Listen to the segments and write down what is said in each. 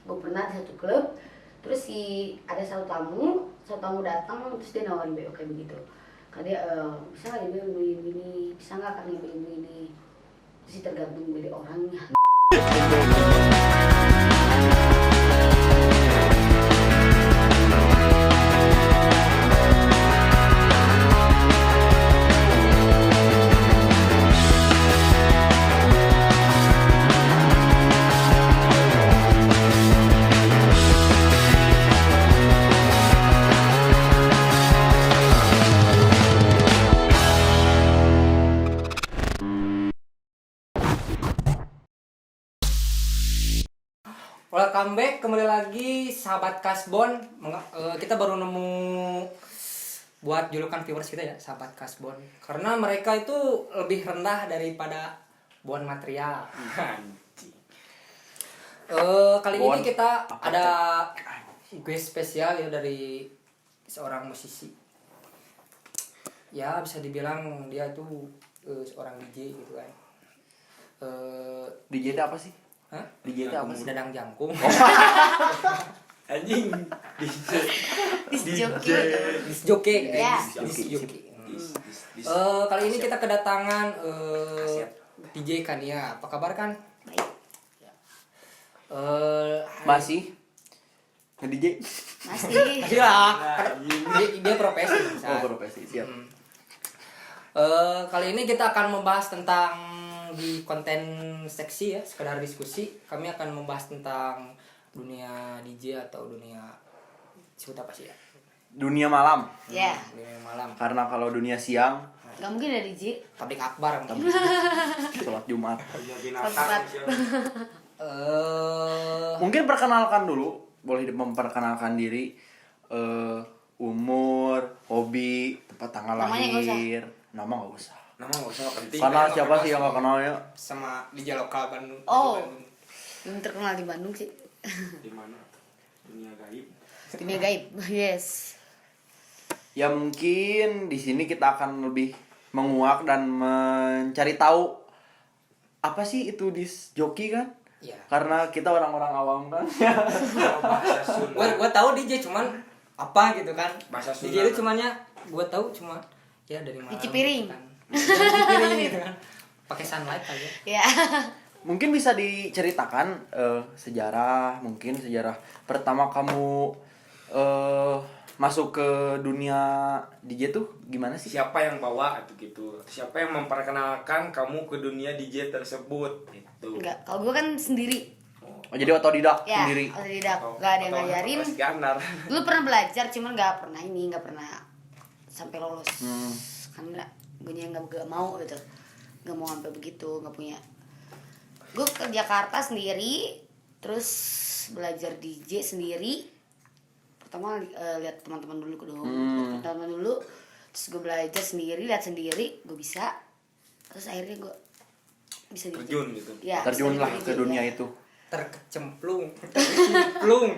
gue pernah di satu klub, terus ada satu tamu datang, terus dia nawarin BO kayak begitu. Kan dia bisa nggak dia begini, bisa nggak kami begini, terus tergantung dari orangnya. Welcome back, kembali lagi sahabat Kasbon. Kita baru nemu buat julukan viewers kita ya, sahabat Kasbon. Karena mereka itu lebih rendah daripada Bon Material. Kali ini kita ada guest spesial ya dari seorang musisi. Ya bisa dibilang dia itu seorang DJ gitu kan. DJ itu apa sih? Hah? DJ itu apa sih? Dadang Jangkung. Anjing. Disjoki. Ya. Kali ini kita kedatangan DJ Kania. Apa kabar kan? Baik. Masih nge-DJ? Masih. lah. Dia profesi. Oh, profesi. Siap. Kali ini kita akan membahas tentang di konten seksi ya, sekedar diskusi. Kami akan membahas tentang dunia DJ atau dunia sebut apa sih ya? Dunia malam. Ya. Dunia malam. Karena kalau dunia siang, Gak mungkin ada DJ. Tablik akbar mungkin. sholat Jumat. Tempat. Mungkin perkenalkan dulu, boleh memperkenalkan diri, umur, hobi, tempat tanggal Namanya nggak usah. lahir. Nama nggak usah. Nama nggak usah penting. Karena siapa sih yang nggak kenalnya? Sama DJ lokal Bandung. Oh. di Bandung. Belum terkenal di Bandung sih. Di mana? Dunia gaib. Dunia gaib. Yes. Ya mungkin di sini kita akan lebih menguak dan mencari tahu apa sih itu disc joki kan? Iya. Karena kita orang-orang awam kan. Bahasa Sunda. Gua tahu DJ cuman apa gitu kan. Bahasa Sunda. DJ itu cumannya gua tahu cuma ya dari mana. Cuci piring. Gitu kan. Cuci piring gitu kan. Pakai sunlight aja. Ya. Mungkin bisa diceritakan sejarah pertama kamu masuk ke dunia DJ tuh gimana sih? Siapa yang bawa atau gitu? Siapa yang memperkenalkan kamu ke dunia DJ tersebut? Itu. Enggak. Kalau gue kan sendiri. Oh, jadi otodidak Ya. sendiri. Otodidak. Gak ada yang ngajarin. Ganar. Dulu pernah belajar, cuman gak pernah sampai lolos. Karena gue gak mau gitu. Gak mau sampai begitu, gak punya. Gue ke Jakarta sendiri, terus belajar DJ sendiri. Pertama lihat teman-teman dulu dong. Lihat teman-teman dulu, terus gue belajar sendiri, lihat sendiri, gue bisa. Terus akhirnya gue bisa Terjun gitu. Ya, Terjunlah bisa ke DJ, dunia ya. itu. Tercemplung.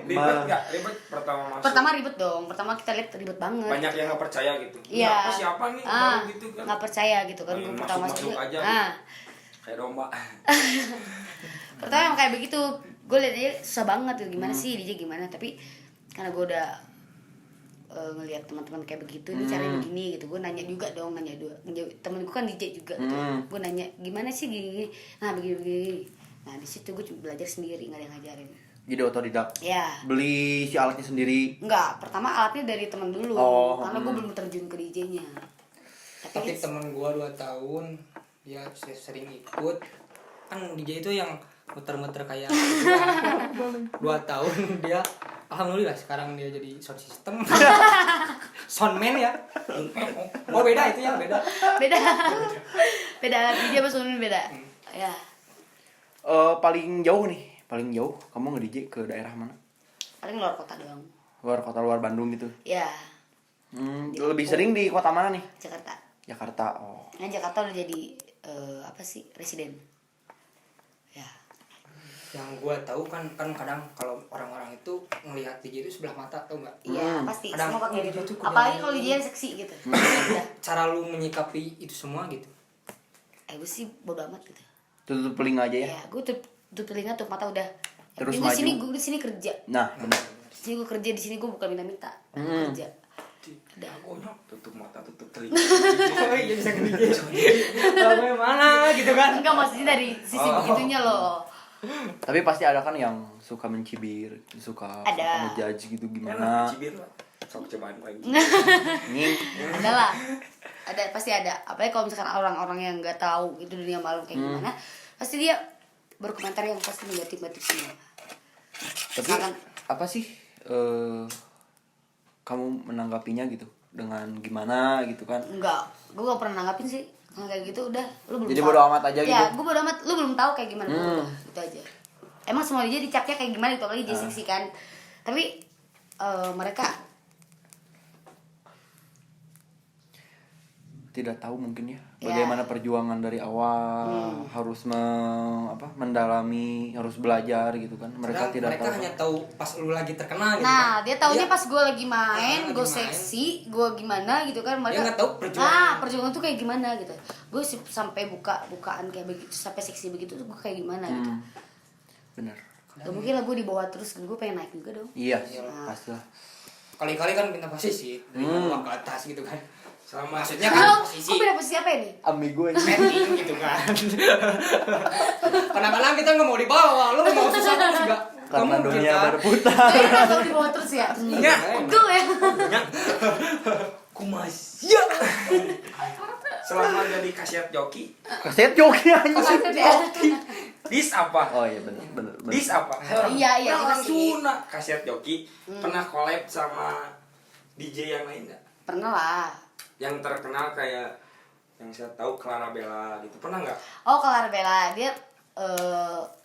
Ribet nggak? Ribet pertama masuk. Pertama ribet dong. Pertama kita lihat ribet banget. Banyak yang nggak percaya gitu. Iya. Nah, siapa nih? Baru gitu kan. Nggak percaya gitu kan. Main Gue pertama masuk masuk aja. nah, Kayak domba. pertama emang kayak begitu. Gue lihat aja susah banget gitu. Gimana sih DJ gimana? Tapi karena gue udah ngelihat teman-teman kayak begitu, ini caranya begini gitu. Gue nanya juga dong, temen gue kan DJ juga gitu. Gue nanya gimana sih gini. Nah begini. Nah di situ gue cuma belajar sendiri, nggak ada yang ngajarin. Jadi otodidak. Ya. Beli si alatnya sendiri. Enggak, pertama alatnya dari temen dulu. Oh, Karena gue belum terjun ke DJ-nya. Tapi temen gua 2 tahun dia sering ikut. Kan DJ itu yang muter-muter kayak 2 tahun dia alhamdulillah sekarang dia jadi sound system. Soundman ya. Oh beda itu ya, beda. Beda DJ sama Sunun beda. Ya. Paling jauh kamu nge-DJ ke daerah mana? Paling luar kota doang. Luar kota, luar Bandung gitu. Ya, Lebih sering di kota mana nih? Jakarta. Jakarta. Oh. Nah, Jakarta udah jadi residen. Ya. Yang gua tahu kan kadang kalau orang-orang itu ngelihat DJ itu sebelah mata, tau nggak? Iya, pasti Kadang semua pakai DJ gitu. itu Apalagi kalau DJ yang seksi gitu. Udah. Cara lu menyikapi itu semua gitu. Gue sih bodo amat gitu. Tutup telinga aja ya. Ya, gue tutup telinga, tutup mata udah. terus Di maju. sini gue di sini kerja. Nah, benar. Di sini gue kerja, di sini gue bukan minta-minta. Kerja. Dagonya tutup mata tutup telinga. Oh iya bisa gede. Lagu yang mana gitu kan? Enggak maksudnya dari sisi begitunya loh. Tapi pasti ada kan yang suka mencibir, suka Ada. ngejudge gitu Mana gimana. cibir lah. Sok cobaan lagi. Nih, Ada lah. Ada pasti ada. Apalagi kalau misalkan orang-orang yang nggak tahu itu dunia malam kayak gimana, pasti dia berkomentar yang pasti negatif semua. tapi Misalkan, apa sih kamu menanggapinya gitu dengan gimana gitu kan? enggak, gue gak pernah nanggapin sih. Kalau kayak gitu udah, lu belum Jadi tahu. bodo amat aja gitu? Ya, gue bodo amat, lu belum tahu kayak gimana udah, gitu aja. Emang semua dia dicapnya kayak gimana itu apalagi Jessie sih kan. Tapi mereka Tidak tahu mungkin ya Ya. bagaimana perjuangan dari awal, harus mendalami, harus belajar gitu kan. Mereka tidak mereka tahu. hanya tahu pas lu lagi terkenal gitu. nah, kan. dia taunya Iya. pas gue lagi main, Lagi gue main. seksi, gue gimana gitu kan. Mereka nggak tahu perjuangan. perjuangan tuh kayak gimana gitu. Gue sampai bukaan kayak begitu, sampai seksi begitu tuh gue kayak gimana gitu. Bener. Gak mungkin lah gue di bawah terus, gue pengen naik juga dong. Iya, Nah. pastilah. Kali-kali kan pindah posisi dari bawah ke atas gitu kan. Sama Maksudnya kan Kok posisi beda posisi apa ini? Amigo ini. setting gitu kan. Kadang-kadang kita nggak mau di bawah, lu mau susah terus juga. Karena Nggak mungkin, dunia kan? berputar. Kayaknya gak tau di bawah terus ya. Iya. Pegel ya. kumas. Ya. Selama jadi kasiat joki, Kaset joki anjing. Maksudnya ya. dis apa? Oh iya bener bener. bener. Dis apa? Iya, iya, Nah, itu sih. Suna kasiat joki pernah collab sama DJ yang lain nggak? Pernah lah. Yang terkenal kayak yang saya tahu Clara Bella gitu, pernah nggak? Oh, kalau Bella dia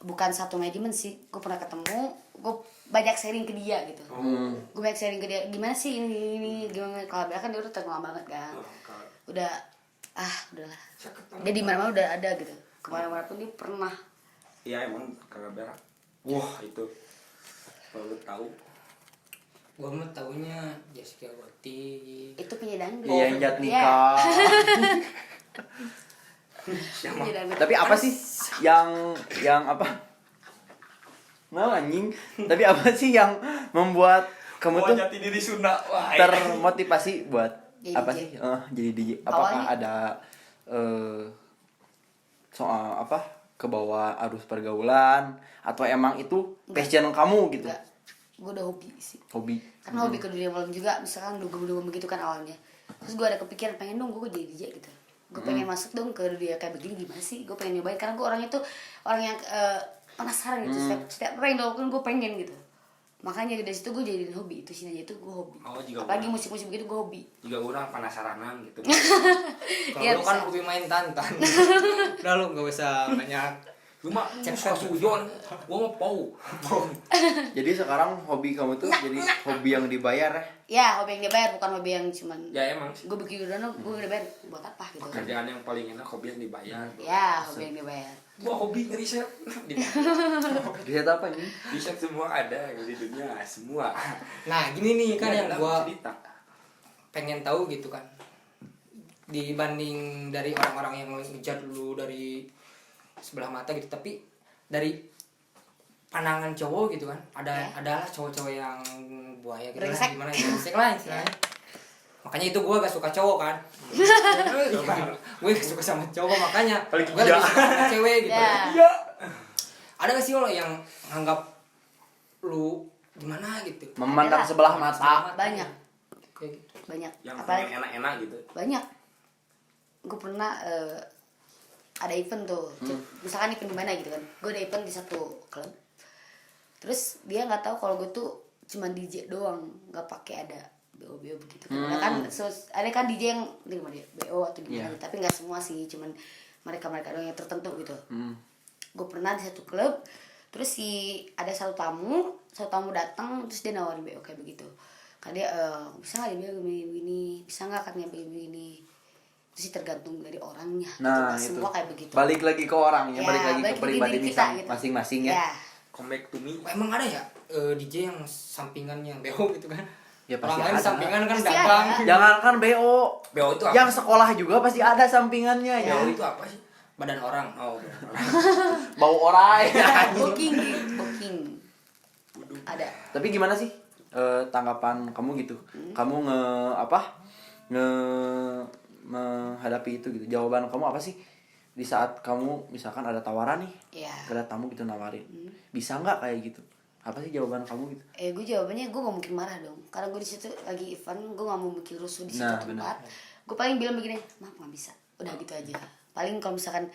bukan satu manajemen sih. Gue pernah ketemu, gue banyak sharing ke dia gitu. Gue banyak sharing ke dia, gimana sih ini gimana. Kalau Bella kan dia udah terkenal banget kan. Udah udahlah. Saya ketemu. Dia di mana-mana udah ada gitu. Kemana-mana pun dia pernah. Iya emang Clara Bella. Wah itu kalau lu tahu. Gua mah taunya Jessica Gotti. Itu penyanyi dangdut. Iya yang jat nikah. Penyanyi dangdut. Tapi apa sih yang apa? Nah anjing. Tapi apa sih yang membuat kamu tuh jati diri Sunda. Wah, termotivasi buat Jadi apa DJ. sih? Jadi DJ. Apakah Awalnya- ada soal apa? Kebawa arus pergaulan atau emang itu passion kamu gitu? Enggak. Gue udah hobi sih. Hobi. Karena hobi ke dunia malam juga, misalkan dugem-dugem begitu kan awalnya. Terus gue ada kepikiran pengen dong gue jadi DJ gitu. Gue pengen masuk dong ke dunia kayak begini gimana sih? Gue pengen nyobain karena gue orangnya tuh orang yang penasaran gitu. Setiap pengen dong gue pengen gitu. Makanya dari situ gue jadiin hobi, itu sih aja itu gue hobi. Oh, juga Apalagi orang. musik-musik begitu gue hobi. juga orang penasaranan gitu. Kalau Iya, lu kan bisa. hobi main tantan. Udah lu nggak usah banyak. Cuma suka sujon, gua mau pau. Jadi sekarang hobi kamu tuh jadi hobi yang dibayar ya? Ya hobi yang dibayar bukan hobi yang cuman Ya emang sih. gue bikin udah gue udah bayar buat apa gitu. Kerjaan yang paling enak hobi yang dibayar. Ya hobi yang dibayar. Gua hobi ngeriset. Riset apa nih? Riset semua ada di dunia, semua. Nah gini nih kan yang Ada gua cerita. pengen tahu gitu kan. Dibanding dari orang-orang yang ngejar lu dari sebelah mata gitu, tapi dari pandangan cowok gitu kan, adalah cowok-cowok yang buaya gitu lah, Brengsek. gimana ya, brengsek lah istilahnya. Makanya itu gue gak suka cowok kan. Gue gak suka sama cowok, makanya Paling gue lebih suka sama cewek gitu. Ya. Ada gak sih lo yang nganggap lu gimana gitu? Memandang Ada. sebelah mata. Banyak. Kayak gitu. Banyak. Yang Apalagi paling enak-enak gitu. banyak. Gue pernah ada event tuh, misalkan event di mana gitu kan, gue ada event di satu klub, terus dia nggak tahu kalau gue tuh cuma DJ doang, nggak pakai ada BO begitu kan. Ada kan DJ yang gimana dia BO atau gimana, Yeah. tapi nggak semua sih, cuman mereka doang yang tertentu gitu. Gue pernah di satu klub, terus ada satu tamu datang, terus dia nawarin BO kayak begitu, kan dia bisa nggak dia begini, bisa nggak katanya begini. Itu sih tergantung dari orangnya. Nah, Nggak itu. semua kayak begitu. Balik lagi ke orang ya, Ya, balik lagi ke balik lagi pribadi diri kita, gitu. masing-masing ya. Ya. Come back to me. Emang ada ya DJ yang sampingannya BO gitu kan? Ya, pasti Orang lain ada. sampingan kan Pasti dagang. ada. Jangankan BO, BO itu apa? yang sekolah juga pasti ada sampingannya ya. BO itu apa sih? Badan orang. Oh, Bau orai. Booking. Tapi gimana sih tanggapan kamu gitu? Kamu menghadapi itu gitu. Jawaban kamu apa sih? Di saat kamu misalkan ada tawaran nih, Iya. ada tamu gitu nawarin, bisa nggak kayak gitu? Apa sih jawaban kamu gitu? Gue jawabannya gue gak mungkin marah dong, karena gue di situ lagi event, gue gak mau bikin rusuh di situ Nah, tempat. Gue paling bilang begini, maaf nggak bisa, udah gitu aja. Paling kalau misalkan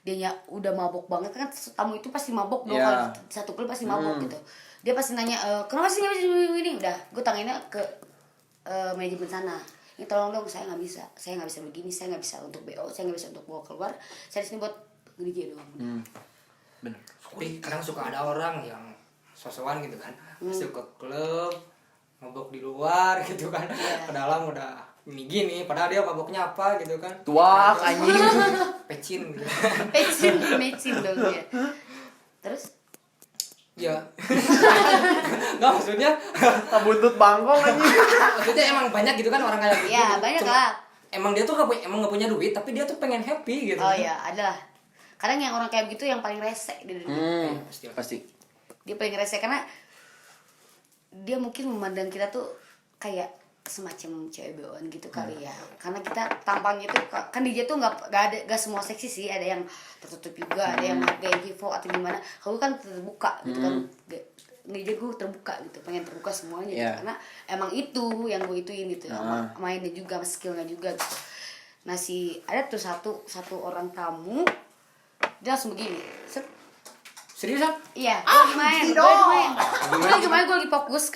dianya udah mabok banget kan, tamu itu pasti mabok dong. Iya. Kalau satu klub pasti mabok gitu. Dia pasti nanya, kenapa sih nggak bisa begini? Udah, gue tanginnya ke manajemen sana. Ini tolong dong, saya nggak bisa begini, saya nggak bisa untuk BO, saya nggak bisa untuk bawa keluar, saya di sini buat DJ doang. Bener. Tapi kadang suka ada orang yang sosokan gitu kan, masuk ke klub, mabok di luar gitu kan, ke dalam udah gini, padahal dia maboknya apa gitu kan. Tuak anjing. Pecin gitu. Mecin dong ya. Terus? Ya. Nggak, maksudnya Buntut bangkong anjing. maksudnya emang banyak gitu kan orang kayak gitu. Ya banyak Cuma lah. Emang dia tuh nggak punya duit, tapi dia tuh pengen happy gitu. Oh ya, adalah. Kadang yang orang kayak begitu yang paling rese di dunia. Pasti. Dia paling rese karena dia mungkin memandang kita tuh kayak semacam cewek beoan gitu kali ya. Karena kita tampangnya tuh kan DJ tuh nggak semua seksi sih, ada yang tertutup juga, ada yang gaya vivo atau gimana. Kalau kan terbuka gitu kan. DJ gue terbuka gitu, pengen terbuka semuanya gitu. Karena emang itu yang gue ituin gitu, mainnya juga, skillnya juga gitu. Nah ada tuh satu orang tamu, dia langsung begini. Seriusan? Iya, gue lagi main, gue lagi fokus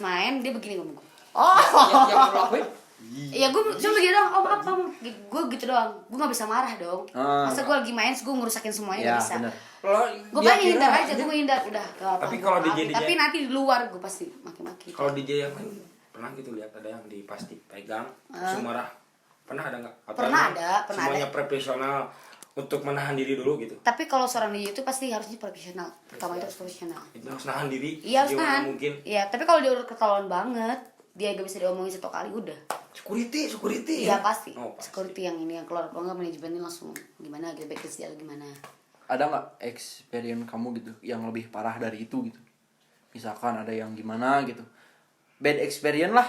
main, dia begini ngomong gue. Yang lu lakuin? Iya, gue cuma begini doang, apa, gue gitu doang, gue gak bisa marah dong. Masa gue lagi main, gue ngerusakin semuanya, gak bisa. Gue paling hindar aja, gue menghindar, udah gak apa. Tapi kalau DJ tapi nanti di luar gue pasti maki-maki. Kalau DJ yang main pernah gitu lihat ada yang di pasti pegang langsung marah. Pernah ada nggak? Atau Pernah emang ada. Semuanya profesional untuk menahan diri dulu gitu. Tapi kalau seorang DJ itu pasti harusnya profesional. Pertama itu harus profesional. Itu harus nahan diri. Iya, harus gimana nahan. mungkin. Iya, tapi kalau dia udah ketahuan banget, dia gak bisa diomongin satu kali udah. Security. Iya pasti. Oh, pasti. Security yang ini yang keluar, kalau nggak manajemennya langsung gimana gitu, backers dia gimana. Ada nggak experience kamu gitu yang lebih parah dari itu gitu? Misalkan ada yang gimana gitu, bad experience lah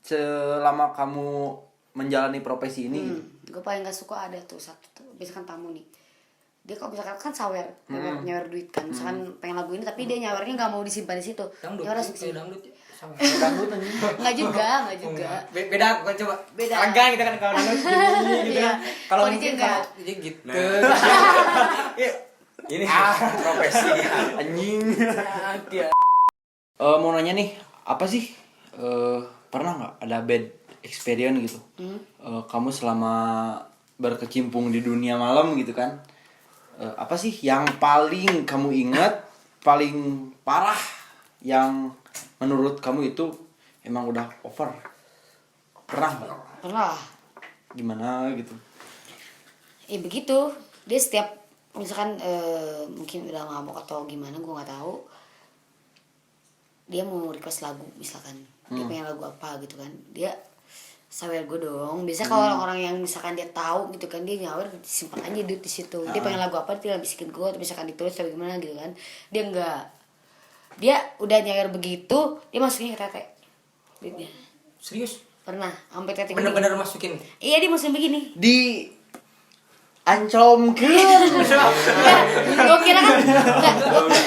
selama kamu menjalani profesi ini gitu. Gue paling gak suka ada tuh satu tuh, misalkan tamu nih, dia kalau misalkan kan sawer, nyawer duit kan, misalkan pengen lagu ini tapi dia nyawernya nggak mau disimpan di situ, Dangdut. nyawer langsung Kayak sini. dangdut ya. Sama. Nggak juga. Beda kan coba. Beda. Agak gitu kan kalau dangdut gini gitu Iya. kan. Kalau Kalau mungkin DJ enggak. kalau DJ gitu. Ini profesi Anjing. Mau nanya nih, apa sih pernah nggak ada bad experience gitu? Kamu selama berkecimpung di dunia malam gitu kan? Apa sih yang paling kamu ingat, paling parah, yang menurut kamu itu emang udah over? Pernah nggak? Pernah. Gimana gitu? Begitu, dia setiap misalkan mungkin udah mabok atau gimana gue nggak tahu, dia mau request lagu misalkan, dia pengen lagu apa gitu kan, dia sawer gue dong. Biasa kalau orang-orang yang misalkan dia tahu gitu kan, dia nyawer simpan aja duit di situ. Dia pengen lagu apa, dia tinggal bisikin gue, atau misalkan ditulis atau gimana gitu kan. Dia enggak, dia udah nyawer begitu, dia masukin ke tete duitnya. Serius? Pernah sampai tete Bener-bener masukin. Iya, dia masukin begini. Di ancomkeun. Gue kira kan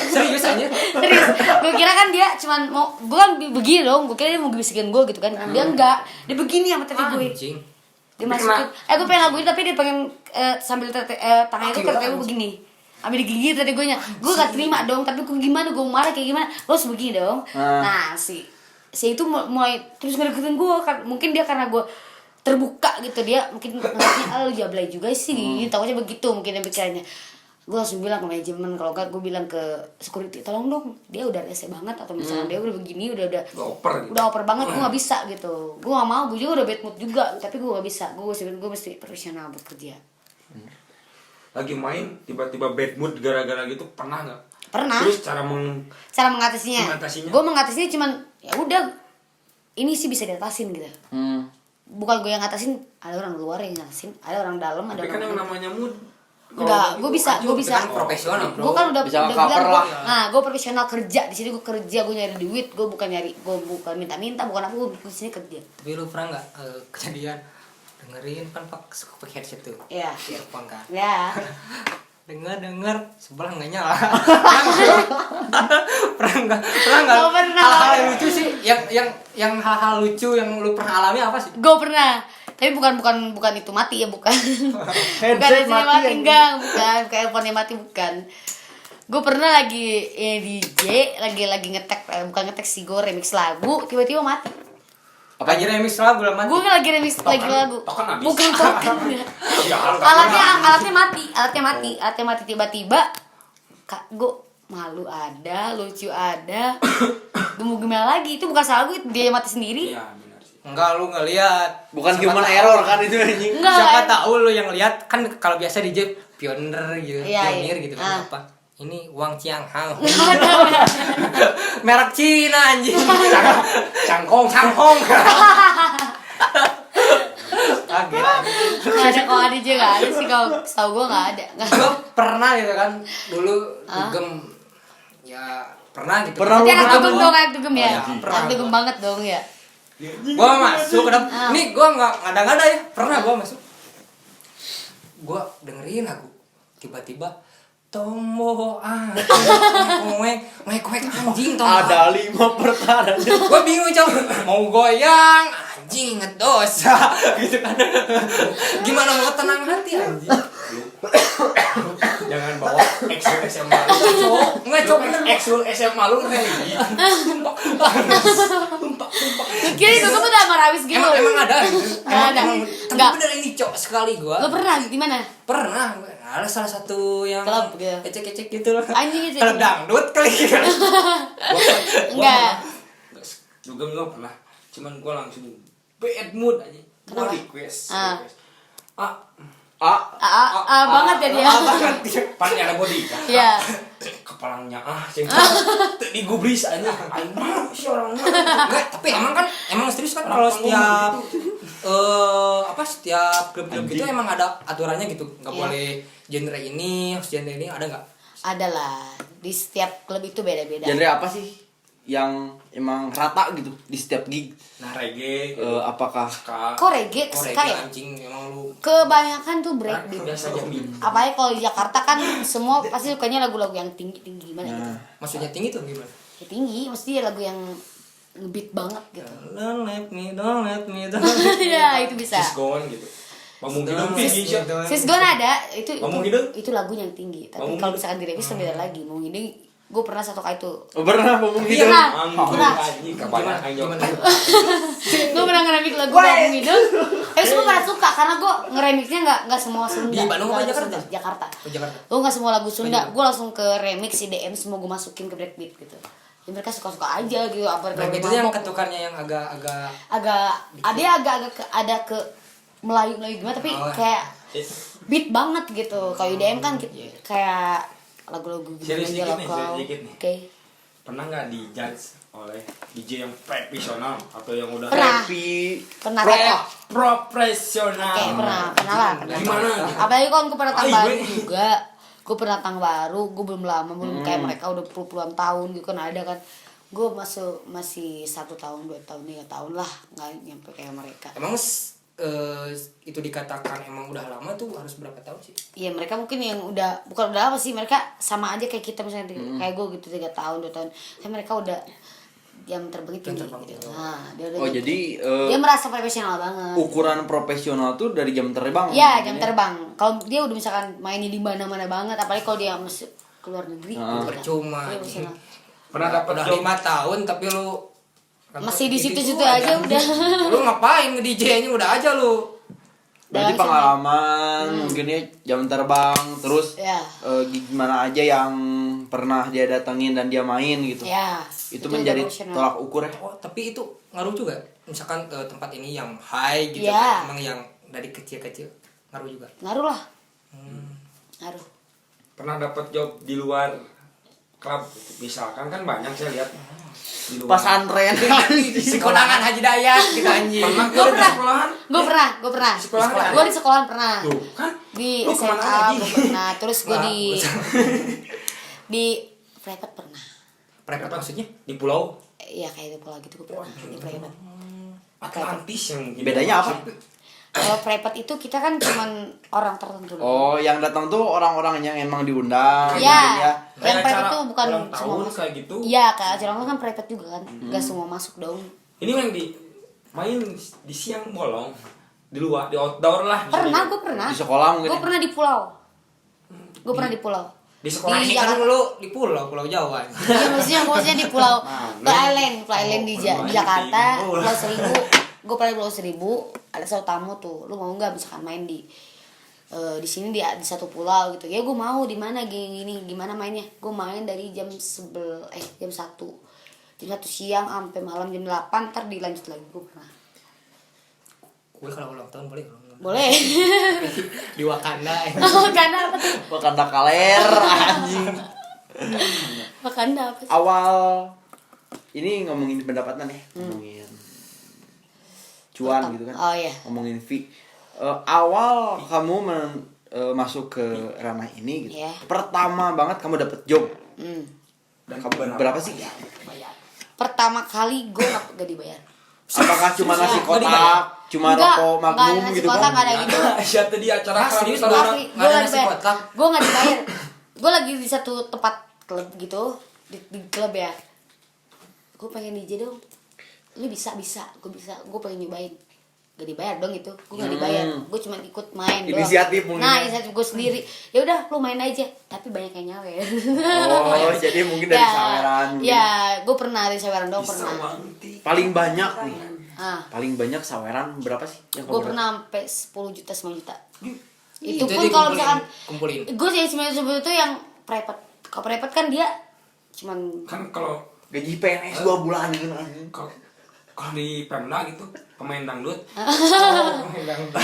Serius aja. serius, gue kira kan dia cuman mau, gue kan begini dong, gue kira dia mau bisikin gue gitu kan. Dia enggak, dia begini sama tete gue. Anjing. Dia masukin, gue pengen lagu ini tapi dia pengen sambil tangannya itu tete gue begini, ambil digigit tete gue nya. Gue gak terima dong, tapi gue gimana, gue marah kayak gimana, gue harus begini dong. Nah si itu mulai terus ngedeketin gue kan, mungkin dia karena gue terbuka gitu, dia mungkin ngeliatnya, lu jablay juga sih, takutnya begitu mungkin dia pikirannya. Gue langsung bilang ke manajemen, kalau enggak gue bilang ke security, tolong dong, dia udah rese banget, atau misalnya dia udah begini, udah oper gitu. udah oper banget, gue nggak bisa gitu. Gue nggak mau, gue juga udah bad mood juga, tapi gue nggak bisa, gue mesti profesional bekerja. Lagi main tiba-tiba bad mood gara-gara gitu, pernah nggak? Pernah. Terus cara mengatasinya, Mengatasinya? gue mengatasinya cuman ya udah, ini sih bisa diatasin gitu. Bukan gue yang ngatasin, ada orang luar yang ngatasin, ada orang dalam, ada Tapi kan orang yang namanya mood Enggak, gue bisa, gue bisa. Kan profesional, bro. Gue kan udah Bisa bilang, cover lah. nah gue profesional kerja di sini, gue kerja, gue nyari duit, gue bukan minta-minta, bukan apa, gue di sini kerja. Tapi lu pernah nggak kejadian dengerin kan suka pakai headset tuh, Iya. earphone kan, Ya. denger sebelah nggak nyala. pernah nggak Oh, pernah. hal-hal yang lucu sih, yang hal-hal lucu yang lu pernah alami apa sih? Gue pernah, tapi bukan itu mati ya, bukan. Bukan Headset headsetnya mati, enggak, bukan kayak earphone mati, bukan. Gue pernah lagi DJ, lagi ngetek, bukan ngetek sih, gue remix lagu, tiba-tiba mati. Apa aja remix lagu lah mati? Gue lagi remix lagi lagu, token habis. bukan token. Ya, alatnya mati tiba-tiba. Kak, gue malu ada, lucu ada, gemu-gemel lagi. Itu bukan salah gue, dia mati sendiri. Iya, benar sih. Enggak, lu ngeliat. Bukan Siapa human tahu. error kan itu anjing. Enggak. Siapa tahu lu yang lihat kan, kalau biasa DJ pioner gitu, Iya, pionir iya. gitu kan Ah. apa? Ini Wang Qianghao. Merek Cina anjing. Cangkong. Kaget. Nggak ada, kalau ada juga nggak ada sih, kalau tahu gue nggak ada. Gue pernah gitu kan dulu dugem ya pernah gitu. Pernah. Berarti anak Pernah, dugem Bang. dong, anak dugem ya. Oh, iya, pernah. Anak dugem banget dong ya. Gua masuk ke dalam. Nih gua nggak ngada-ngada ya. Pernah gua masuk. Gua dengerin lagu. Tiba-tiba Tombo anjing Tombo. Ada 5 perkara. Gue bingung cow, mau goyang anjing ngedosa gitu kan. Gimana mau tenang hati anjing? Jangan bawa eksul SMA lu. Nggak cok. Eksul SMA lu religi. Kira itu gue udah marawis gitu. Emang ada gitu. Nggak ada. Tapi Nggak. bener ini cok sekali gua. Lo pernah di mana? Pernah ada salah satu yang Klub gitu. ecek-ecek gitu loh. Anjing itu. Kalau dangdut kali gitu. Enggak. Juga gua pernah. Cuman gua langsung bad mood aja. Gua Kenapa? request. Ah. request. Banget ya dia. Pan ada body kan. Iya. Kepalanya cing. Digubris aja. Aing mah si orangnya. Enggak, tapi emang serius kan kalau setiap setiap klub-klub gitu emang ada aturannya gitu. Enggak Iya. boleh genre ini, harus genre ini, ada enggak? Ada lah. Di setiap klub itu beda-beda. Genre apa sih yang emang rata gitu di setiap gig? Nah, reggae. Apakah Ska. Kok reggae Oh, suka ya? anjing emang lu. Kebanyakan tuh breakbeat. Biasa jamin. Apalagi kalau di Jakarta kan semua pasti sukanya lagu-lagu yang tinggi-tinggi gimana gitu. Nah, Maksudnya tinggi tuh gimana? Ya, tinggi, mesti lagu yang ngebeat banget gitu. Don't let me. Ya, itu bisa. Sis gone gitu. Ngomong hidung tinggi sih. Sisgon ada, itu Ngomong hidung? itu lagunya yang tinggi. Tapi Ngomong kalau hidung? misalkan di remix beda lagi. Mau hidung, gue pernah satu kali itu. pernah ngomong Iya, gitu. Kak. Anjing Pernah. anjing kebanyakan Gimana? Gue pernah ngeremix lagu Ngomong Hidung. Tapi semua pada suka karena gue ngeremixnya nggak semua Sunda. Di Bandung apa Nggak Jakarta? Sunda, Jakarta. Oh, Jakarta. Gue nggak semua lagu Sunda. Iya. Gue langsung ke remix IDM, semua gue masukin ke breakbeat gitu. Ya, mereka suka-suka aja gitu. Apa Nah, itu yang ketukannya yang agak ada ke Melayu gimana, tapi Oh. kayak beat banget gitu. Kalau IDM kan kayak lagu-lagu Serius aja dikit nih, lokal. serius dikit nih. Oke. Pernah nggak dijudge oleh DJ yang profesional atau yang udah Pernah. Tapi Pernah Teko. profesional? Oke, pernah lah. Gimana? Apalagi kan gue pernah Ah, baru gue. juga. Gue pernah baru, gue belum lama, belum kayak mereka udah puluhan tahun gitu kan ada kan. Gue masih 1 tahun, 2 tahun, 3 tahun lah, nggak nyampe kayak mereka. emang itu dikatakan emang udah lama tuh harus berapa tahun sih? Iya, mereka mungkin yang bukan udah apa sih, mereka sama aja kayak kita misalnya kayak gue gitu 3 tahun 2 tahun, tapi mereka udah jam terbang tinggi gitu. Nah, dia udah oh gitu. jadi Dia merasa profesional banget. ukuran profesional tuh dari jam terbang. Iya, jam terbang. Kalau dia udah misalkan mainin di mana-mana banget, apalagi kalau dia masuk ke luar negeri. Ah. gitu kan. Percuma, Dia anjing. profesional. Pernah dapat Udah job 5 tahun tapi lu Masih di situ-situ aja udah. Lu ngapain nge-DJ-nya udah aja lu. Berarti Udah, pengalaman mungkin ya jam terbang terus Ya. gimana aja yang pernah dia datengin dan dia main gitu. Ya. Itu udah menjadi profesional. tolak ukur ya. Oh, tapi itu ngaruh juga. Misalkan tempat ini yang high gitu Iya. kan. Emang yang dari kecil-kecil ngaruh juga. Ngaruh lah. Ngaruh. pernah dapat job di luar klub misalkan kan banyak saya lihat di luar. Pesantren. Si konangan Haji Dayat gitu anjing. Pernah Gue pernah. sekolahan? Gue pernah. Sekolahan? Gue di sekolahan pernah. Tuh kan Di Lu kemana SMA lagi? gue pernah, terus gue di private pernah. Private maksudnya di pulau Iya kayak di pulau gitu gue pernah di private. Atlantis yang mungkin. Bedanya apa? Kalau private itu kita kan cuman orang tertentu doang. Oh, yang datang tuh orang-orang yang emang diundang. Iya, gitu ya. yang Kayak private acara itu bukan ulang semua tahun masuk. kayak gitu. Iya, kayak acara ulang tahun kan private juga kan, nggak semua masuk dong. Ini yang di main di siang bolong di luar di outdoor lah. Pernah, gue pernah. Di sekolah mungkin. Gue pernah di pulau. Gue pernah di pulau. di sekolah Di ini kan Jakarta. lu di pulau Jawa. Iya, maksudnya di pulau Island di Jakarta, Pulau Pulau Seribu. Gue pernah di Pulau Seribu, ada satu tamu tuh, lu mau nggak misalkan main di sini di satu pulau gitu. Ya gue mau, di mana gini gimana mainnya? Gue main dari jam 1 siang sampai malam jam 8, ntar dilanjut lagi. Gue pernah. Gue kalau ulang tahun boleh. Boleh. Di Wakanda. Oh, Wakanda apa tuh? Wakanda kaler anjing. Wakanda apa sih? Awal ini ngomongin pendapatan ya, ngomongin cuan gitu kan. Oh iya. Ngomongin fee. Awal kamu masuk ke ranah ini gitu. Iya. Pertama banget kamu dapet job. Dan Kamu berapa sih? Pertama kali gue gak dibayar. Apakah cuma nasi Nggak kotak, dibayar? cuma Enggak, rokok enggak ada magnum nasi gitu kotak, kan? enggak ada gitu. Siapa tadi acara Serius, kalau Bang? Asli, nggak gue ada gak nasi dibayar. kotak? Gue gak dibayar. Gue lagi di satu tempat klub gitu, di klub ya. Gue pengen DJ dong. Lu bisa, gue bisa. Gue pengen nyobain. Gak dibayar dong itu. Gue gak dibayar. Gue cuma ikut main doang. Inisiatif mungkin. Nah, inisiatif gue sendiri. Ya udah, lu main aja. Tapi banyak yang nyawer. Oh, jadi mungkin dari saweran. mungkin. Ya, gue pernah dari saweran dong pernah. Paling banyak nih. Paling banyak saweran berapa sih? Yang Gue kamu pernah sampai 10 juta, 9 juta. Itu Itu pun dia kalau misalkan kumpulin. gue yang 9 juta itu yang private. Kalau private kan dia cuman kan kalau gaji PNS 2 bulan gitu anjing. kalau di Pemda gitu pemain dangdut. Pemain dangdut.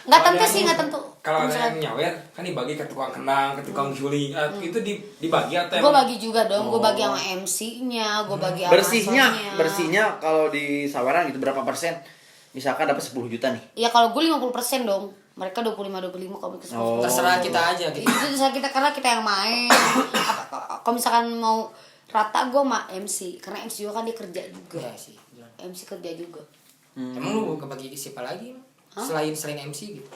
nggak tentu sih, nggak tentu. Kalau ada Misalkan- yang nyawer kan dibagi ke tukang kendang, ke tukang suling. Itu dibagi atau Gue bagi juga dong, gue bagi sama MC-nya, gue bagi sama masanya. Bersihnya kalau di saweran gitu berapa persen? Misalkan dapat 10 juta nih. Ya kalau gue 50% dong, mereka 25 kalau mereka 10%. Oh. Terserah kita aja gitu. Itu terserah kita karena kita yang main. Kalau misalkan mau rata gue sama MC, karena MC juga kan dia kerja juga. Iya sih. MC kerja juga. Emang lu kebagi siapa lagi? Selain MC gitu.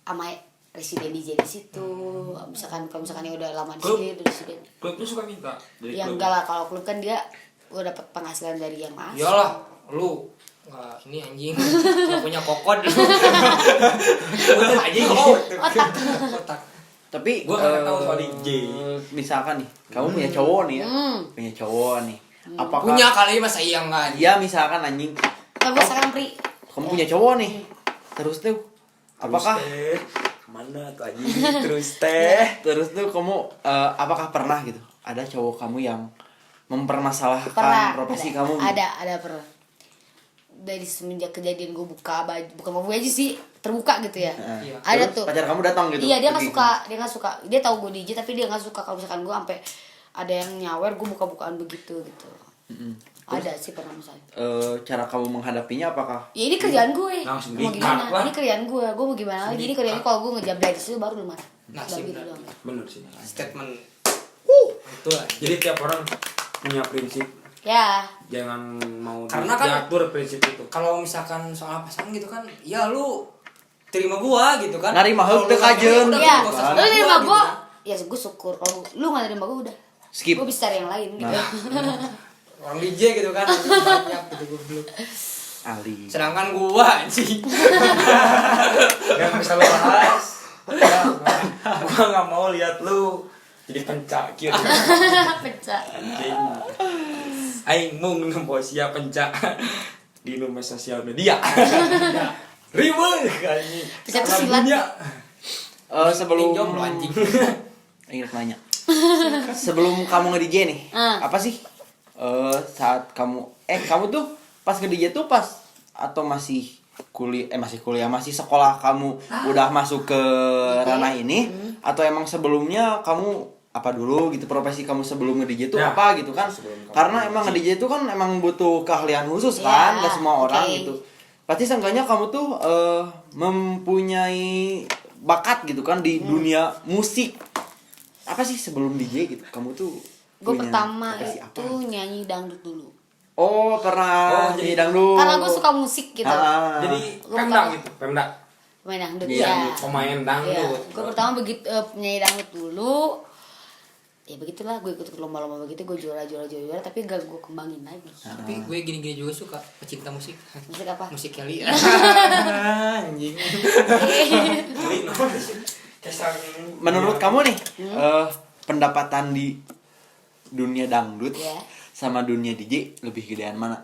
Sama residen DJ di situ. Misalkan kalau misalkan dia udah lama di Klub. sini, udah residen. klubnya suka minta dari Ya klub. enggak lah, kalau klub kan dia gue dapat penghasilan dari yang masuk. Iyalah, lu nggak ini anjing nggak punya kokon. Udah anjing otak. Tapi Gua nggak tahu soal DJ. Misalkan nih, kamu punya cowok nih ya. Punya cowok nih. Apakah Punya kali masa iya nggak? Iya, misalkan anjing. Nah, gue sekarang pri. Kamu punya cowok nih. Terus tuh apakah mana tuh anjing terus teh terus tuh kamu apakah pernah gitu ada cowok kamu yang mempermasalahkan Pernah. profesi ada, kamu? Ada pernah. Dari semenjak kejadian gue buka baju, bukan mau baju sih, terbuka gitu ya. Iya. Ada Terus tuh. pacar kamu datang gitu? Iya, dia nggak pergi. suka. Dia tahu gue DJ tapi dia nggak suka kalau misalkan gue sampai ada yang nyawer gue buka-bukaan begitu gitu. Ada sih pernah misalnya. Cara kamu menghadapinya apakah? Ya ini kerjaan gue. Langsung Mau di-cut gimana? lah. Ini kerjaan gue. Gue mau gimana lagi? Ini kerjaan gue, kalau gue ngejablay di situ baru lu marah. Nah, Udah sih, gitu benar. doang. bener sih. Statement. Itu lah. Jadi tiap orang punya prinsip, Ya. jangan mau Karena kan- diatur prinsip itu. Kalau misalkan soal pasangan gitu kan, ya lu terima gua gitu kan. Narima Kalau heuk lu teu nggak kajeun. terima, udah, Iya. nggak usah Lu sama nerima gitu gue, kan. ya gue syukur. Kalau lu nggak nerima gue udah. Skip. Gue bisa cari yang lain gitu. Orang DJ gitu kan banyak gitu goblok. Ali. Sedangkan gua anjing. Gak bisa lo bahas. Gua nggak mau lihat lu jadi pencak gitu. Pecah. Anjing. Aing mau nempo sia pencak di media sosial media. Riweuh anjing. Pencak tuh silat. Dunia. Sebelum Jomblo, anjing. Ingat nanya. Sebelum kamu nge-DJ nih, apa sih saat kamu tuh pas nge-DJ tuh pas atau masih kuliah masih sekolah kamu udah masuk ke ranah ini atau emang sebelumnya kamu apa dulu gitu profesi kamu sebelum nge-DJ tuh Ya, apa gitu kan? sebelum kamu Karena nge-DJ. emang nge-DJ tuh kan emang butuh keahlian khusus Ya, kan, gak semua orang oke. gitu. Pasti seenggaknya kamu tuh mempunyai bakat gitu kan di dunia musik. Apa sih sebelum DJ gitu? Kamu tuh Gue punya pertama profesi itu nyanyi dangdut dulu. Oh, pernah Oh, nyanyi jadi- dangdut. Karena gue suka musik gitu. Jadi Gua Pemda pertama- gitu, Pemda. Main dangdut Iya, ya. Pemain dangdut. Gue pertama begitu penyanyi dangdut dulu. Ya begitulah, gue ikut lomba-lomba begitu, gue juara, tapi gak gue kembangin lagi. Tapi gue gini-gini juga suka pecinta musik. Musik apa? Musik Kelly. Anjing. Menurut Iya. kamu nih, pendapatan di dunia dangdut Iya. sama dunia DJ lebih gedean mana?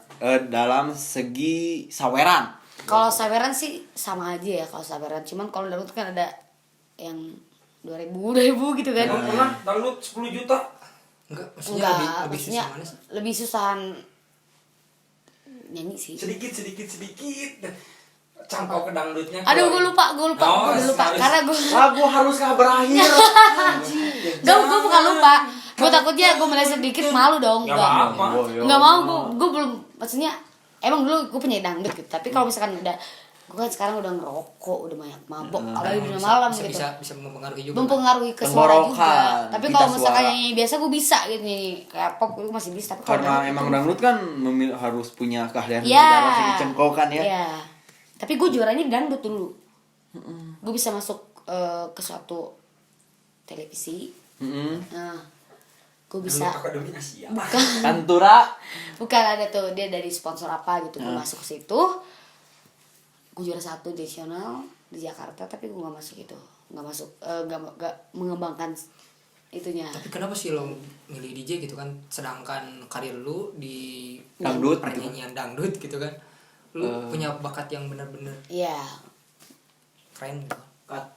Dalam segi saweran. Kalau saweran sih sama aja ya kalau saweran. Cuman kalau dangdut kan ada yang 2000 gitu kan. Emang pernah dangdut 10 juta? Enggak, maksudnya Enggak, lebih maksudnya susah mana sih? lebih susahan nyanyi sih. Sedikit. Cangkau ke dangdutnya. Aduh, gue lupa, Oh, gue lupa harus- karena gue Lagu haruskah berakhir? gue bukan lupa. Gue takutnya gue meleset sedikit malu dong. Gak apa-apa. Nggak mau, gue belum, maksudnya emang dulu gue penyanyi dangdut gitu. Tapi kalau misalkan udah, gue kan sekarang udah ngerokok, udah banyak mabok, apalagi di malam bisa, gitu. bisa mempengaruhi juga. Mempengaruhi ke suara juga. Tenggorokan, Tapi pita kalau misalkan suara. nyanyi biasa gue bisa gitu nyanyi kayak pop itu masih bisa. Tapi kalau Karena dangdut emang itu- dangdut kan harus punya keahlian Iya. dalam segi cengkokan ya. Iya. Tapi gue juaranya di dangdut dulu. Gue bisa masuk ke suatu televisi. Mm-mm. Nah, gue bisa. Akademi Asia. Pantura. Bukan ada tuh dia dari sponsor apa gitu. Gue masuk ke situ. Gue juara 1 nasional di Jakarta, tapi gue nggak masuk itu. Nggak masuk, nggak mengembangkan itunya. Tapi kenapa sih lo milih DJ gitu kan? Sedangkan karir lu di Dangdut gitu. pernyanyian dangdut gitu kan. Lu punya bakat yang benar-benar Iya. keren gitu. Cut.